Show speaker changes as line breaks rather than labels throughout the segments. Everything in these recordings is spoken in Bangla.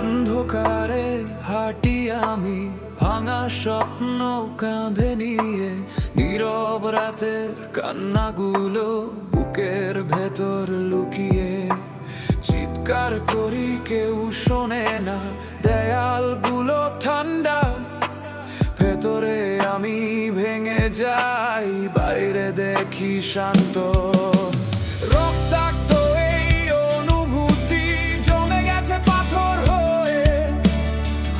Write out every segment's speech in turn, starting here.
অন্ধকারে হাঁটি আমি, ভাঙা স্বপ্ন কাঁধে নিয়ে। নীরব রাতের কান্নাগুলো বুকের ভেতর লুকিয়ে। চিৎকার করি কেউ শোনে না, দেয়ালগুলো ঠান্ডা। ভেতরে আমি ভেঙে যাই, বাইরে দেখি শান্ত। রক্তাক্ত এই অনুভূতি জমে গেছে পাথর হয়ে।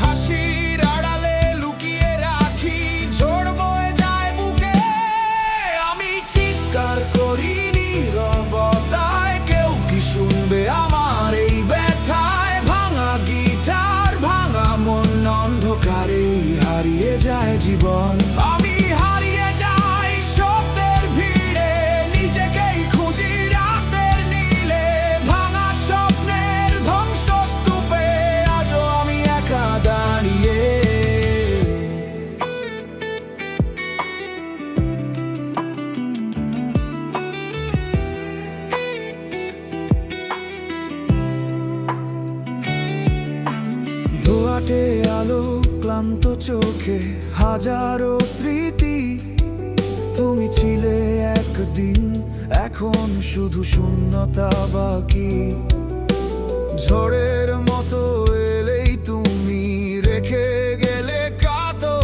হাসির আড়ালে লুকিয়ে রাখি, ঝড় বয়ে যায় বুকে। আমি চিৎকার করি নীরবতায়, কেউ কি শুনবে আমার এই ব্যথায়? ভাঙা গিটার, ভাঙা মন, অন্ধকারে হারিয়ে যায় জীবন। আমি হারিয়ে যাই শব্দের ভিড়ে, নিজেকেই খুঁজি রাতের নীলে। ভাঙা স্বপ্নের ধ্বংসস্তূপে আজও আমি একা দাঁড়িয়ে। ধোঁয়াটে আলো, ক্লান্ত চোখে হাজারো স্মৃতি। তুমি ছিলে একদিন, এখন শুধু শূন্যতা বাকি। ঝড়ের মতো এলেই তুমি রেখে গেলে কাতো।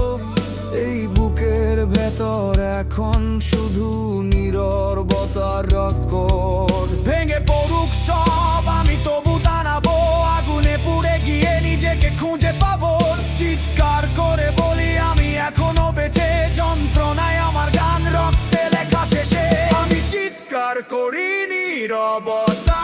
এই বুকের ভেতর এখন শুধু নীরবতার রক্কর। ভেঙে পড়ুক সব, আমি তবু দাঁড়াবো। আগুনে পুড়ে গিয়ে নিজেকে খুঁজে পাবো। চিৎকার করে বলি আমি এখনো বেঁচে, যন্ত্রণায় আমার গান রক্তে লেখা শেষে। আমি চিৎকার করি নীরবতা।